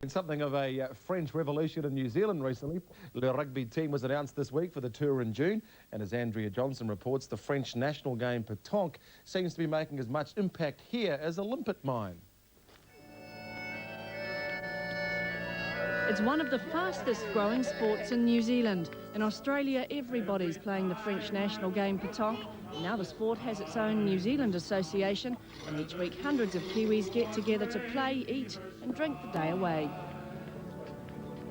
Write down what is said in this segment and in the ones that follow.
Something of a French revolution in New Zealand recently. The rugby team was announced this week for the tour in June, and as Andrea Johnson reports, the French national game Petanque seems to be making as much impact here as a limpet mine. It's one of the fastest growing sports in New Zealand. In Australia, everybody's playing the French national game Petanque. Now the sport has its own New Zealand association, and each week hundreds of Kiwis get together to play, eat and drink the day away.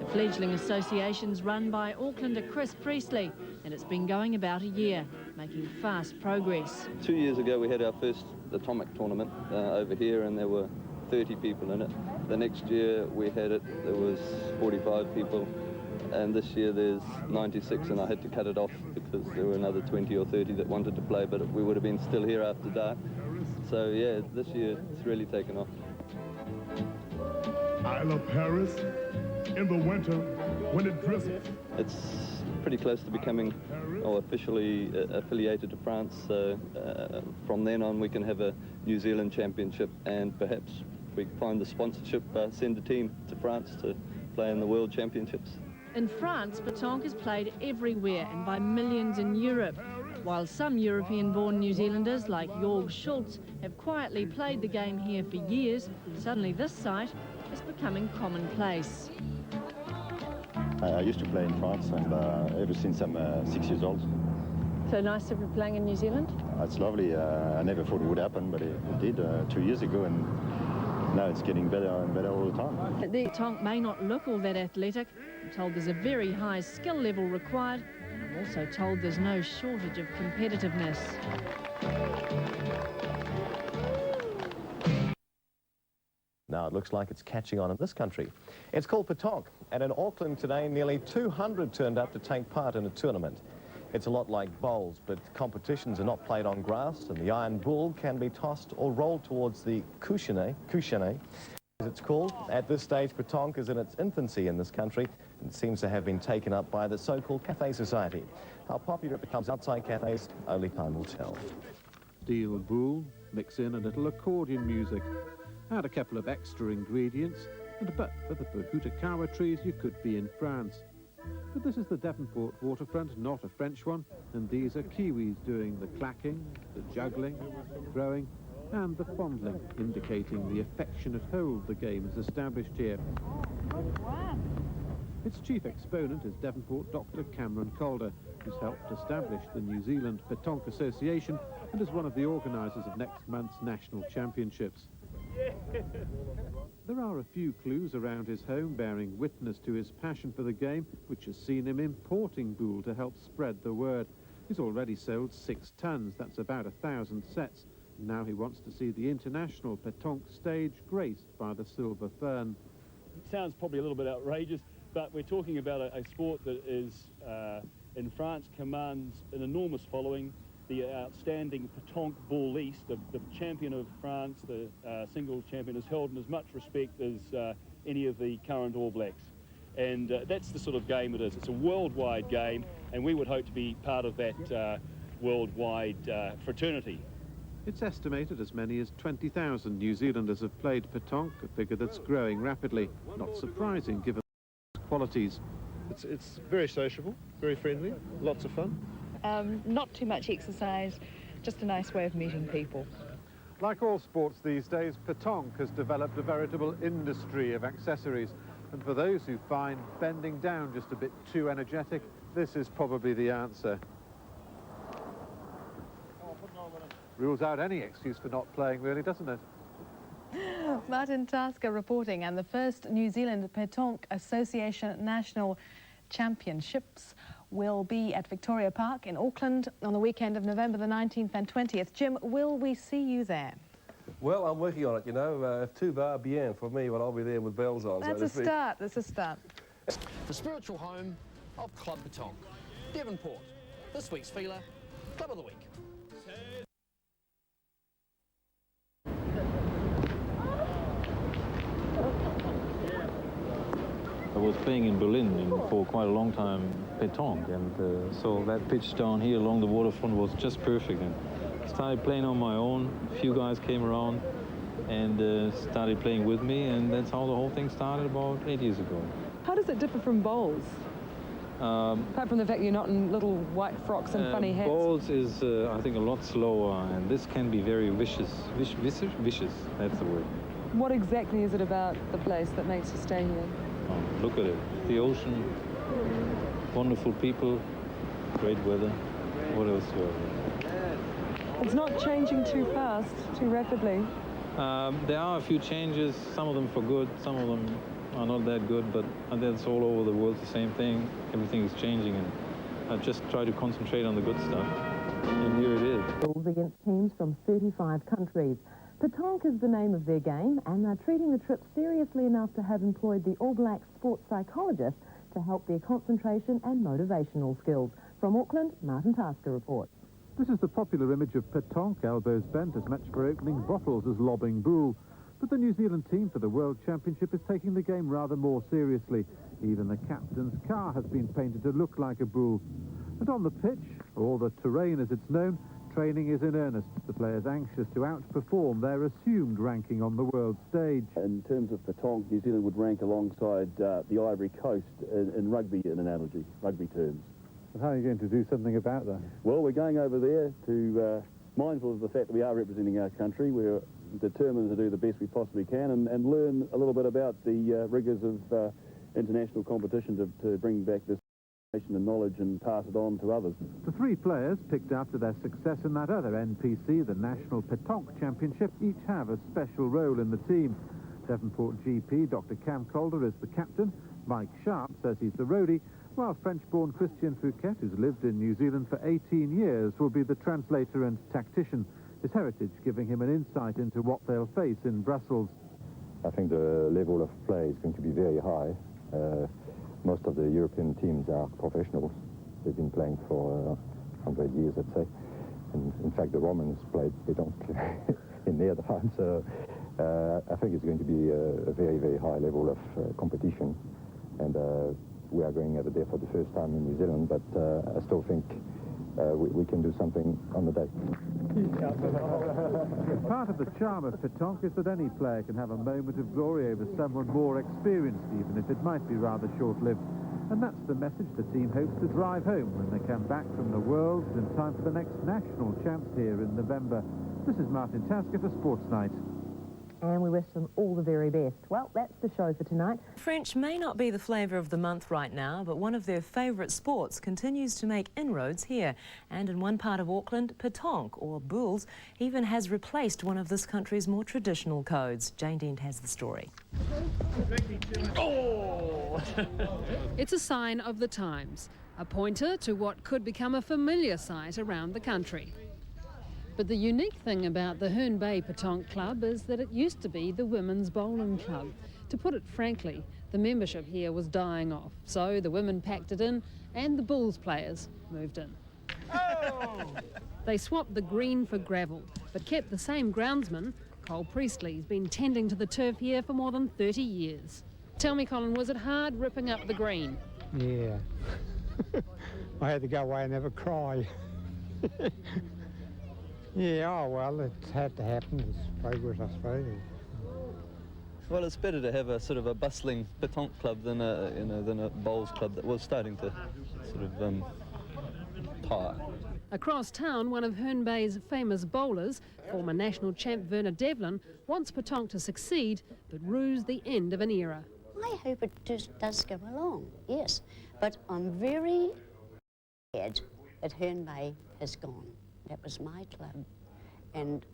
The fledgling association's run by Aucklander Chris Priestley, and it's been going about a year, making fast progress. 2 years ago we had our first atomic tournament over here, and there were 30 people in it. The next year we had it, there was 45 people, and this year there's 96, and I had to cut it off because there were another 20 or 30 that wanted to play, but we would have been still here after dark. So yeah, this year it's really taken off. I love Paris in the winter when it drizzles. It's pretty close to becoming officially affiliated to France, so from then on we can have a New Zealand championship, and perhaps we can find the sponsorship, send a team to France to play in the World Championships. In France, Petanque is played everywhere and by millions in Europe, while some European-born New Zealanders like Jorg Schultz have quietly played the game here for years. Suddenly this site is becoming commonplace. I used to play in France, and ever since I'm 6 years old. So nice to be playing in New Zealand? It's lovely. I never thought it would happen, but it did 2 years ago, and now it's getting better and better all the time. The Petanque may not look all that athletic. I'm told there's a very high skill level required, and I'm also told there's no shortage of competitiveness. Now it looks like it's catching on in this country. It's called Petanque, and in Auckland today nearly 200 turned up to take part in a tournament. It's a lot like bowls, but competitions are not played on grass, and the iron bull can be tossed or rolled towards the couchinet, as it's called. At this stage, Petanque is in its infancy in this country and seems to have been taken up by the so-called cafe society. How popular it becomes outside cafes, only time will tell. Steel bull, mix in a little accordion music, add a couple of extra ingredients, and but for the Petanque trees, you could be in France. But this is the Devonport waterfront, not a French one, and these are Kiwis doing the clacking, the juggling, the throwing, and the fondling, indicating the affectionate hold the game has established here. Its chief exponent is Devonport Dr. Cameron Calder, who's helped establish the New Zealand Petanque Association and is one of the organisers of next month's national championships. There are a few clues around his home bearing witness to his passion for the game, which has seen him importing bull to help spread the word. He's already sold 6 tons, that's about 1,000 sets. Now he wants to see the international Petanque stage graced by the silver fern. It sounds probably a little bit outrageous, but we're talking about a sport that is, in France, commands an enormous following. The outstanding Petanque bull East, the champion of France, the single champion, is held in as much respect as any of the current All Blacks. And that's the sort of game it is. It's a worldwide game, and we would hope to be part of that worldwide fraternity. It's estimated as many as 20,000 New Zealanders have played Petanque, a figure that's growing rapidly. Not surprising given its qualities. It's very sociable, very friendly, lots of fun. Not too much exercise, just a nice way of meeting people. Like all sports these days, Petanque has developed a veritable industry of accessories. And for those who find bending down just a bit too energetic, this is probably the answer. Rules out any excuse for not playing, really, doesn't it? Martin Tasker reporting, and the first New Zealand Petanque Association National Championships will be at Victoria Park in Auckland on the weekend of November the 19th and 20th. Jim, will we see you there? Well, I'm working on it, you know. Tout va bien for me when I'll be there with bells on. That's a start, that's a start. The spiritual home of Club Petanque, Devonport. This week's feeler, Club of the Week. I was playing in Berlin for quite a long time Petanque, and so that pitch down here along the waterfront was just perfect. And started playing on my own. A few guys came around, and started playing with me, and that's how the whole thing started about 8 years ago. How does it differ from bowls? Apart from the fact you're not in little white frocks and funny hats. Bowls is, I think, a lot slower, and this can be very vicious. Vicious, that's the word. What exactly is it about the place that makes you stay here? Oh, look at it. The ocean, wonderful people, great weather. What else do I have? It's not changing too fast, too rapidly. There are a few changes, some of them for good, some of them are not that good, but that's all over the world, the same thing. Everything is changing, and I just try to concentrate on the good stuff. And here it is. Bulls against teams from 35 countries. Petanque is the name of their game, and they're treating the trip seriously enough to have employed the All Blacks sports psychologist to help their concentration and motivational skills. From Auckland, Martin Tasker reports. This is the popular image of Petanque, elbows bent as much for opening bottles as lobbing bull. But the New Zealand team for the World Championship is taking the game rather more seriously. Even the captain's car has been painted to look like a bull. And on the pitch, or the terrain as it's known, training is in earnest. The players anxious to outperform their assumed ranking on the world stage. In terms of Petanque, New Zealand would rank alongside the Ivory Coast in rugby, in analogy, rugby terms. And how are you going to do something about that? Well, we're going over there to, mindful of the fact that we are representing our country, we're determined to do the best we possibly can and learn a little bit about the rigours of international competition to bring back this information and knowledge and pass it on to others. The three players picked after their success in that other NPC, the National Petanque Championship, each have a special role in the team. Devonport GP Dr. Cam Calder is the captain. Mike Sharp says he's the roadie, while French-born Christian Fouquet, who's lived in New Zealand for 18 years, will be the translator and tactician, his heritage giving him an insight into what they'll face in Brussels. I think the level of play is going to be very high. Most of the European teams are professionals. They've been playing for 100 years, I'd say. And in fact, the Romans played Petanque in their time, so I think it's going to be a very, very high level of competition. And we are going over there for the first time in New Zealand, but I still think we can do something on the day. Part of the charm of Petanque is that any player can have a moment of glory over someone more experienced, even if it might be rather short-lived. And that's the message the team hopes to drive home when they come back from the Worlds in time for the next national champs here in November. This is Martin Tasker for Sports Night. And we wish them all the very best. Well, that's the show for tonight. French may not be the flavour of the month right now, but one of their favourite sports continues to make inroads here. And in one part of Auckland, Petanque, or boules, even has replaced one of this country's more traditional codes. Jane Dent has the story. Oh! It's a sign of the times, a pointer to what could become a familiar sight around the country. But the unique thing about the Herne Bay Petanque Club is that it used to be the women's bowling club. To put it frankly, the membership here was dying off. So the women packed it in and the Bulls players moved in. Oh! They swapped the green for gravel, but kept the same groundsman. Cole Priestley's been tending to the turf here for more than 30 years. Tell me, Colin, was it hard ripping up the green? Yeah. I had to go away and have a cry. Yeah, oh well, it's had to happen. It's progress, I suppose. Well, it's better to have a sort of a bustling Petanque club than a bowls club that was starting to sort of tire. Across town, one of Herne Bay's famous bowlers, former national champ Werner Devlin, wants Petanque to succeed, but rues the end of an era. I hope it does go along, yes, but I'm very sad that Herne Bay has gone. That was my club, and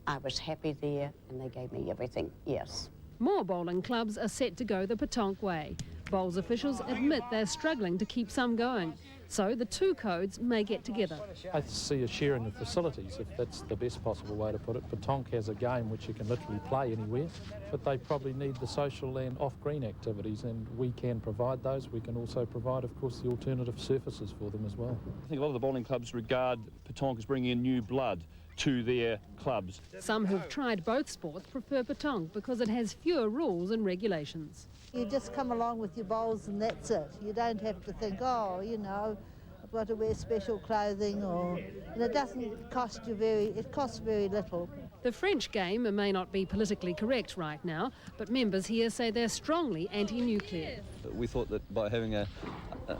I was happy there, and they gave me everything, yes. More bowling clubs are set to go the Petanque way. Bowls officials admit they're struggling to keep some going, so the two codes may get together. I see a share in the facilities, if that's the best possible way to put it. Petanque has a game which you can literally play anywhere, but they probably need the social and off-green activities, and we can provide those. We can also provide, of course, the alternative surfaces for them as well. I think a lot of the bowling clubs regard Petanque as bringing in new blood to their clubs. Some who've tried both sports prefer Petanque because it has fewer rules and regulations. You just come along with your bowls and that's it. You don't have to think, oh, you know, I've got to wear special clothing, or, and it doesn't cost you it costs very little. The French game may not be politically correct right now, but members here say they're strongly anti-nuclear. We thought that by having a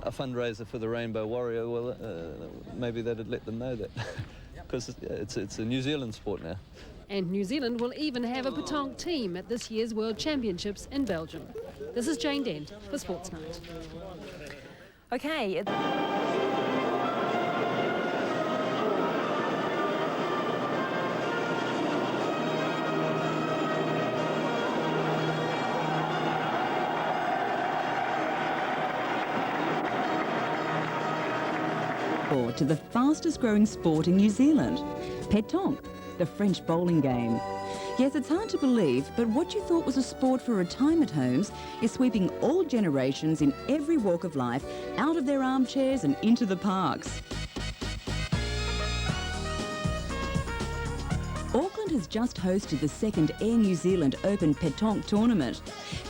fundraiser for the Rainbow Warrior, well, maybe that'd let them know that, because it's a New Zealand sport now. And New Zealand will even have a Petanque team at this year's World Championships in Belgium. This is Jane Dent for Sports Night. Okay. To the fastest growing sport in New Zealand, Petanque, the French bowling game. Yes, it's hard to believe, but what you thought was a sport for retirement homes is sweeping all generations in every walk of life out of their armchairs and into the parks. Auckland has just hosted the second Air New Zealand Open Petanque tournament.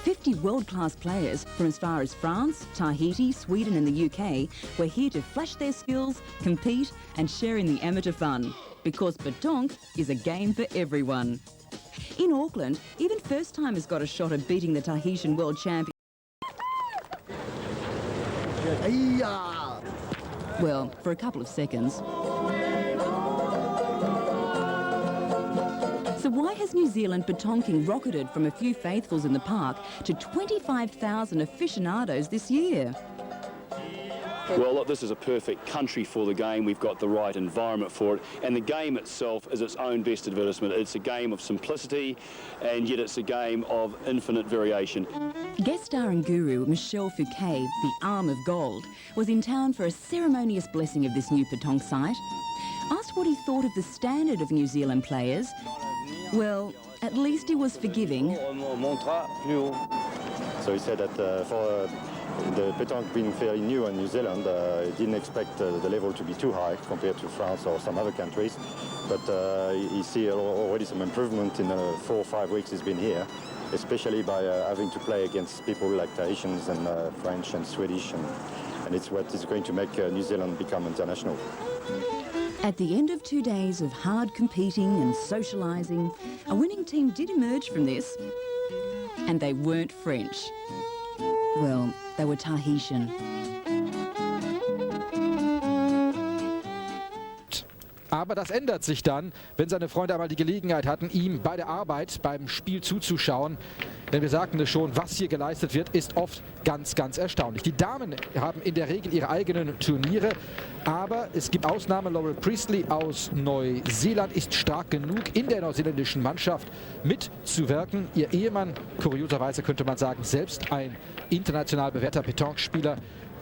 50 world-class players from as far as France, Tahiti, Sweden and the UK were here to flash their skills, compete and share in the amateur fun. Because Petanque is a game for everyone. In Auckland, even first-timers got a shot at beating the Tahitian world champion. Well, for a couple of seconds. So why has New Zealand petanquing rocketed from a few faithfuls in the park to 25,000 aficionados this year? Well, look, this is a perfect country for the game. We've got the right environment for it. And the game itself is its own best advertisement. It's a game of simplicity, and yet it's a game of infinite variation. Guest star and guru Michelle Fouquet, the Arm of Gold, was in town for a ceremonious blessing of this new petanque site. Asked what he thought of the standard of New Zealand players, well, at least he was forgiving. So he said that for the petanque being fairly new in New Zealand, he didn't expect the level to be too high compared to France or some other countries. But he sees already some improvement in the 4 or 5 weeks he's been here, especially by having to play against people like Tahitians and French and Swedish, and it's what is going to make New Zealand become international. At the end of 2 days of hard competing and socialising, a winning team did emerge from this, and they weren't French. Well, they were Tahitian. Aber das ändert sich dann, wenn seine Freunde einmal die Gelegenheit hatten, ihm bei der Arbeit, beim Spiel zuzuschauen. Denn wir sagten es schon, was hier geleistet wird, ist oft ganz, ganz erstaunlich. Die Damen haben in der Regel ihre eigenen Turniere, aber es gibt Ausnahmen. Laurel Priestley aus Neuseeland ist stark genug, in der neuseeländischen Mannschaft mitzuwirken. Ihr Ehemann, kurioserweise könnte man sagen, selbst ein international bewährter Petanque-Spieler,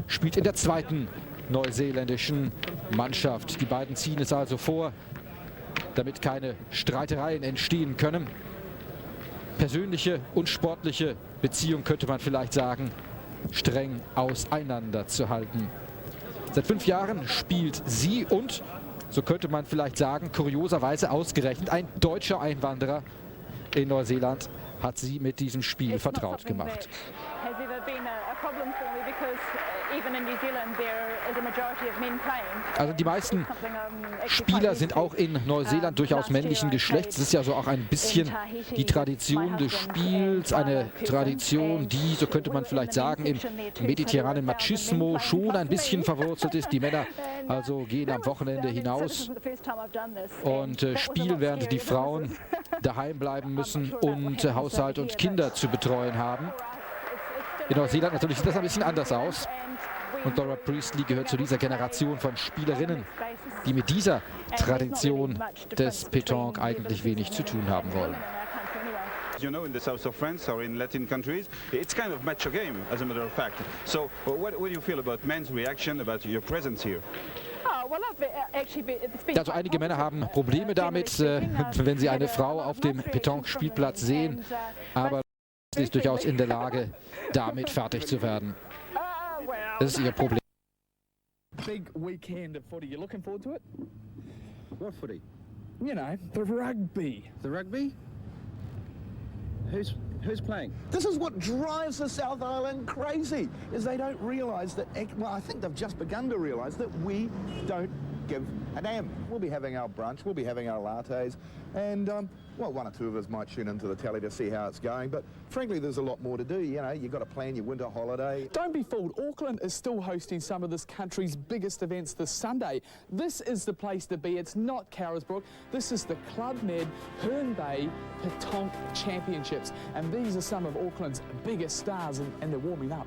spielt in der zweiten neuseeländischen Mannschaft. Die beiden ziehen es also vor, damit keine Streitereien entstehen können. Persönliche und sportliche Beziehung, könnte man vielleicht sagen, streng auseinanderzuhalten. Seit 5 Jahren spielt sie und, so könnte man vielleicht sagen, kurioserweise ausgerechnet ein deutscher Einwanderer in Neuseeland hat sie mit diesem Spiel vertraut gemacht. Also die meisten Spieler sind auch in Neuseeland durchaus männlichen Geschlechts. Es ist ja so auch ein bisschen die Tradition des Spiels, eine Tradition, die, so könnte man vielleicht sagen, im mediterranen Machismo schon ein bisschen verwurzelt ist. Die Männer also gehen am Wochenende hinaus und spielen, während die Frauen daheim bleiben müssen und Haushalt und Kinder zu betreuen haben. In Neuseeland natürlich sieht das ein bisschen anders aus. Und Laura Priestley gehört zu dieser Generation von Spielerinnen, die mit dieser Tradition des Petanque eigentlich wenig zu tun haben wollen. You know, in the south of France or in Latin countries, it's kind of macho game, as a matter of fact. So what do you feel about men's reaction, about your presence here? Also einige Männer haben Probleme damit, wenn sie eine Frau auf dem Petanque-Spielplatz sehen, aber sie ist durchaus in der Lage, damit fertig zu werden. Das ist ihr Problem. Big weekend of footy. You looking forward to it? What footy? You know, the rugby. The rugby? Who's playing? This is what drives the South Island crazy, is they don't realise that, well, I think they've just begun to realise that we don't give a damn. We'll be having our brunch, we'll be having our lattes, and well, one or two of us might tune into the telly to see how it's going, but frankly there's a lot more to do. You know, you've got to plan your winter holiday. Don't be fooled, Auckland is still hosting some of this country's biggest events this Sunday. This is the place to be. It's not Carisbrook. This is the Club Med Herne Bay Petanque Championships, and these are some of Auckland's biggest stars, and they're warming up.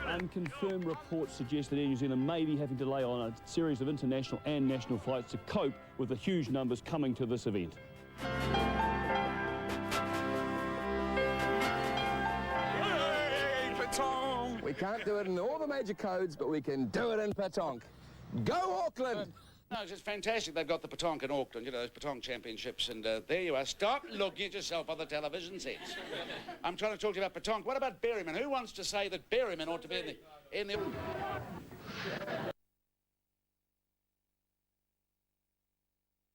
Unconfirmed reports suggest that Air New Zealand may be having to delay on a series of international and national flights to cope with the huge numbers coming to this event. Hey, Petanque! We can't do it in all the major codes, but we can do it in Petanque. Go Auckland! No, it's just fantastic. They've got the Petanque in Auckland, you know, those Petanque Championships, and there you are. Stop looking at yourself on the television sets. I'm trying to talk to you about Petanque. What about Berryman? Who wants to say that Berryman ought to be in the...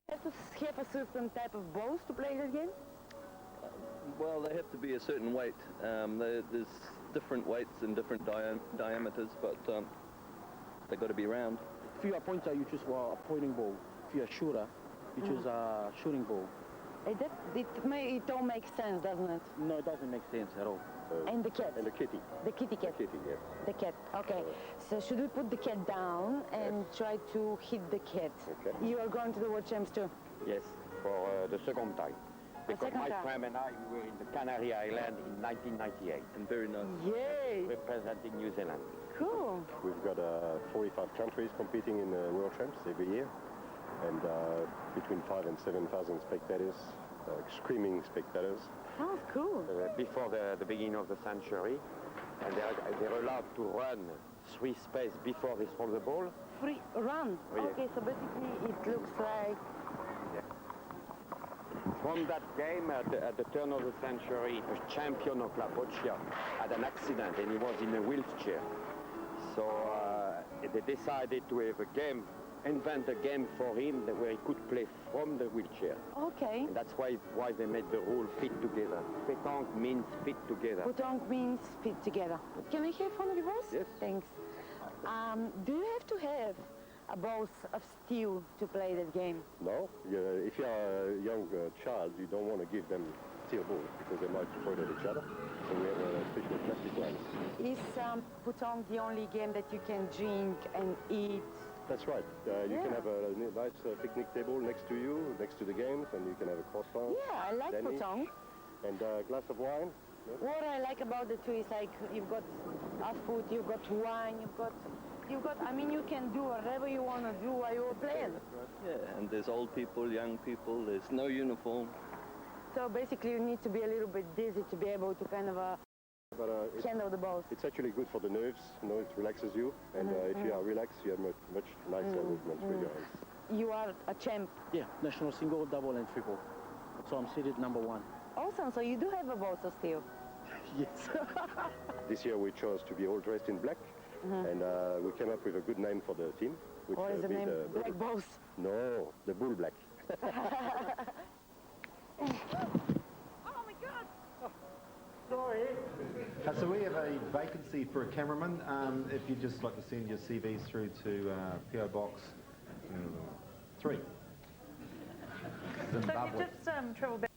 Have to have a certain type of balls to play that game? Well, they have to be a certain weight. There's different weights and different diameters, but they've got to be round. If you're a pointer, you choose a pointing ball. If you're a shooter, you choose a shooting ball. It all makes sense, doesn't it? No, it doesn't make sense at all. And the cat? And the kitty. The kitty cat? The kitty, yes. The cat, okay. So should we put the cat down and try to hit the cat? Okay. You are going to the World Champs too? Yes, for the second time. Because my friend and I were in the Canary Islands in 1998. And very nice. Yay! Representing New Zealand. Cool. We've got 45 countries competing in the World Champs every year, and between 5,000 and 7,000 spectators, screaming spectators. Oh, cool. Before the beginning of the century, and they're allowed to run 3 spaces before they throw the ball. Free run? Oh, yeah. Okay, so basically it looks like... From that game, at the turn of the century, the champion of La Boccia had an accident and he was in a wheelchair. So they decided to have a game, invent a game for him where he could play from the wheelchair. Okay. And that's why they made the rule fit together. Petanque means fit together. Petanque means fit together. Can I have one of your balls? Yes. Thanks. Do you have to have a balls of steel to play that game? No, if you're a young child, you don't want to give them steel balls because they might throw it at each other. So we have a special plastic ones. Is Petanque the only game that you can drink and eat? That's right. You can have a nice picnic table next to you, next to the games, and you can have a croissant. Yeah, I like Petanque. And a glass of wine. Yes. What I like about the two is like you've got food, you've got wine, you've got, I mean, you can do whatever you want to do while you're playing. Yeah, and there's old people, young people, there's no uniform. So basically you need to be a little bit dizzy to be able to kind of handle the balls. It's actually good for the nerves, you know, it relaxes you, and if you are relaxed, you have much nicer movements with your hands. You are a champ? Yeah, national single, double and triple. So I'm seated number 1. Awesome, so you do have a balls of steel? Yes. This year we chose to be all dressed in black, and we came up with a good name for the team. Which, what is the name? Black Balls? No, the Bull Black. Oh my God! Sorry. So we have a vacancy for a cameraman. If you'd just like to send your CVs through to PO Box 3. Zimbabwe. So you just travel back.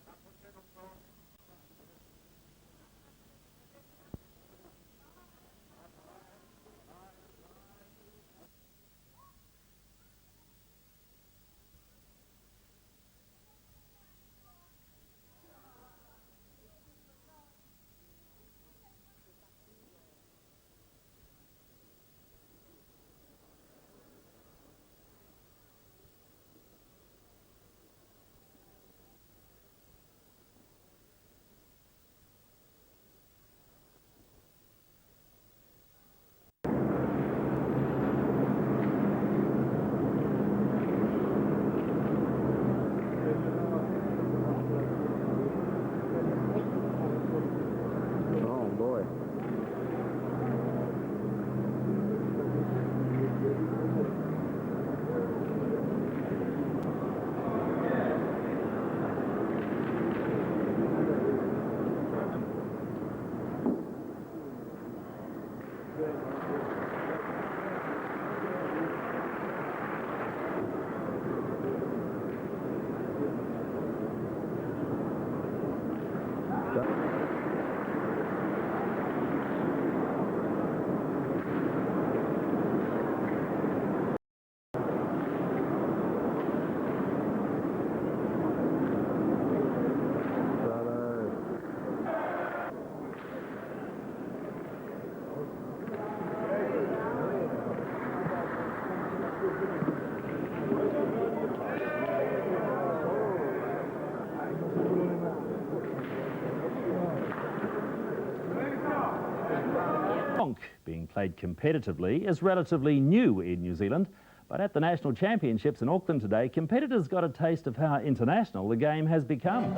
Petanque, being played competitively, is relatively new in New Zealand, but at the National Championships in Auckland today, competitors got a taste of how international the game has become.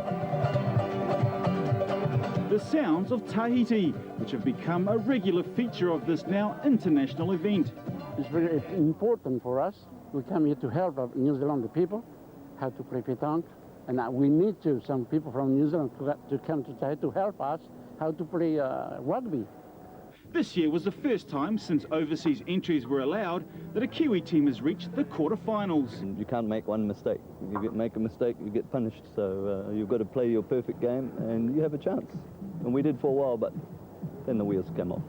The sounds of Tahiti, which have become a regular feature of this now international event. It's very important for us. We come here to help New Zealand people how to play petanque, and we need some people from New Zealand to come to Tahiti to help us how to play rugby. This year was the first time since overseas entries were allowed that a Kiwi team has reached the quarterfinals. You can't make one mistake. If you make a mistake, you get punished. So you've got to play your perfect game and you have a chance. And we did for a while, but then the wheels came off.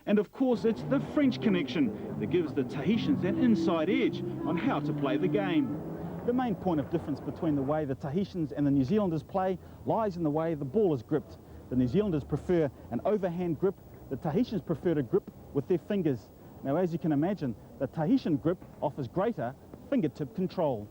And of course, it's the French connection that gives the Tahitians an inside edge on how to play the game. The main point of difference between the way the Tahitians and the New Zealanders play lies in the way the ball is gripped. The New Zealanders prefer an overhand grip. The Tahitians prefer to grip with their fingers. Now, as you can imagine, the Tahitian grip offers greater fingertip control.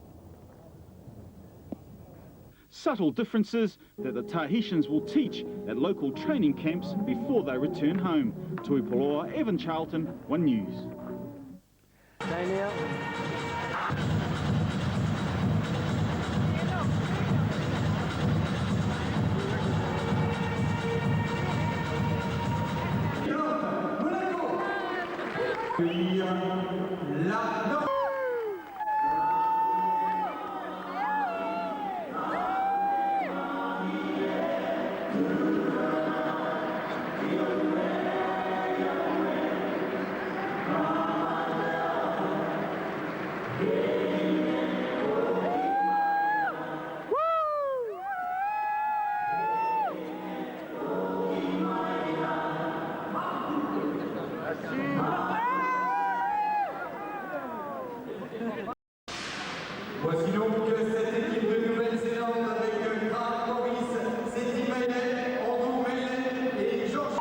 Subtle differences that the Tahitians will teach at local training camps before they return home. Tui Poloa, Evan Charlton, One News. Voici donc cette équipe de Nouvelle-Zélande avec Grant Morris, Cédric Maillet, Andrew Maillet et Georges.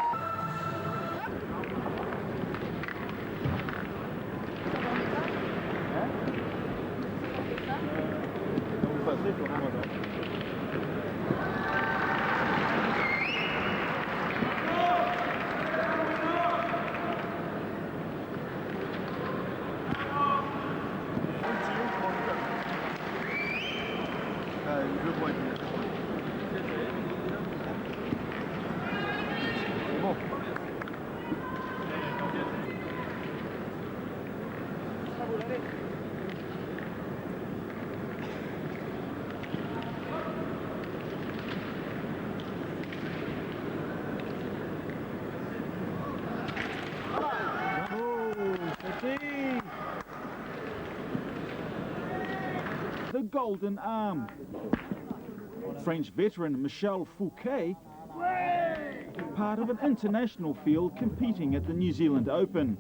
The Golden Arm. French veteran Michel Fouquet, part of an international field competing at the New Zealand Open.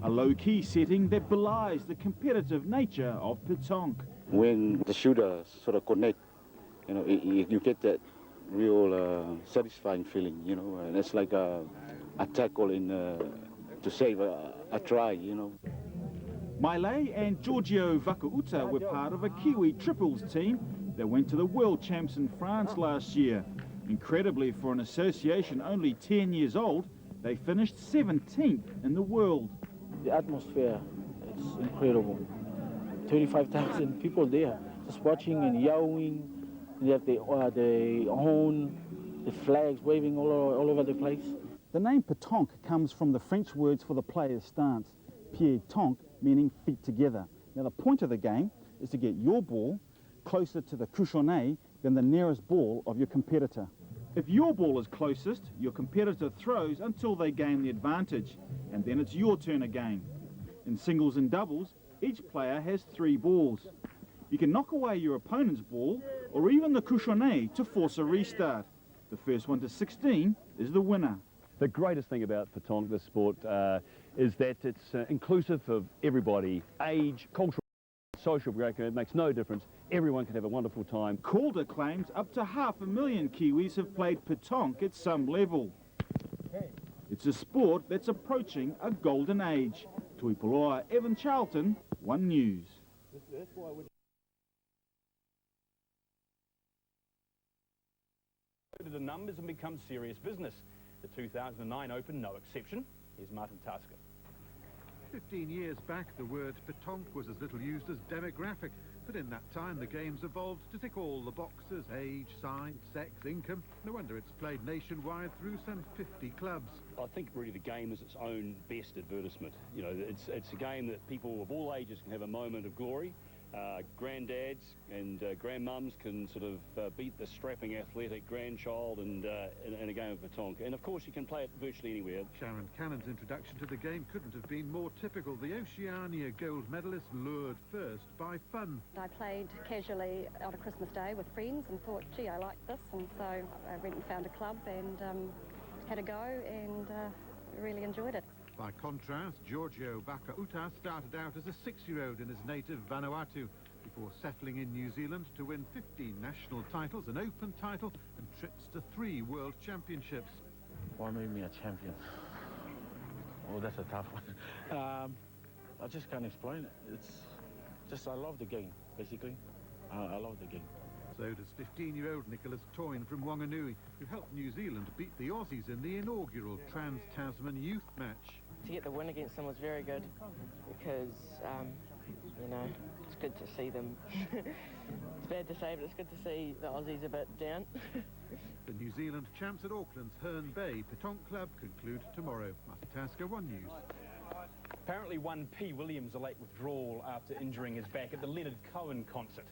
A low-key setting that belies the competitive nature of petanque. When the shooters sort of connect, you know, you get that real satisfying feeling, you know, and it's like a tackle to save a try, you know. Maile and Giorgio Vakauta were part of a Kiwi triples team that went to the World Champs in France last year. Incredibly, for an association only 10 years old, they finished 17th in the world. The atmosphere is incredible. 25,000 people there, just watching and yelling. They have their horn, the flags waving all over the place. The name petanque comes from the French words for the player's stance, pied tanque, meaning feet together. Now, the point of the game is to get your ball closer to the couchonnet than the nearest ball of your competitor. If your ball is closest, your competitor throws until they gain the advantage, and then it's your turn again. In singles and doubles, each player has 3 balls. You can knock away your opponent's ball or even the couchonnet to force a restart. The first one to 16 is the winner. The greatest thing about Petanque, this sport, is that it's inclusive of everybody, age, cultural, social background. It makes no difference. Everyone can have a wonderful time. Calder claims up to 500,000 Kiwis have played Petanque at some level. It's a sport that's approaching a golden age. Tuipoloa, Evan Charlton, One News. The numbers and become serious business. The 2009 Open, no exception. Here's Martin Tasker. 15 years back, the word petanque was as little used as demographic, but in that time the game's evolved to tick all the boxes: age, size, sex, income. No wonder it's played nationwide through some 50 clubs. I think really the game is its own best advertisement. You know, it's a game that people of all ages can have a moment of glory. Granddads and grandmums can sort of beat the strapping athletic grandchild in a game of petanque. And of course you can play it virtually anywhere. Sharon Cannon's introduction to the game couldn't have been more typical. The Oceania gold medalist lured first by fun. I played casually on a Christmas day with friends and thought, gee, I like this, and so I went and found a club and had a go and really enjoyed it. By contrast, Giorgio Bakauta started out as a 6-year-old in his native Vanuatu before settling in New Zealand to win 15 national titles, an open title and trips to 3 world championships. What made me a champion? Oh, that's a tough one. I just can't explain it. It's just I love the game, basically. I love the game. So does 15-year-old Nicholas Toyne from Wanganui, who helped New Zealand beat the Aussies in the inaugural Trans-Tasman Youth Match. To get the win against them was very good because, you know, it's good to see them. It's bad to say, but it's good to see the Aussies a bit down. The New Zealand champs at Auckland's Herne Bay Petanque Club conclude tomorrow. Martin Tasker, One News. Apparently one P. Williams a late withdrawal after injuring his back at the Leonard Cohen concert.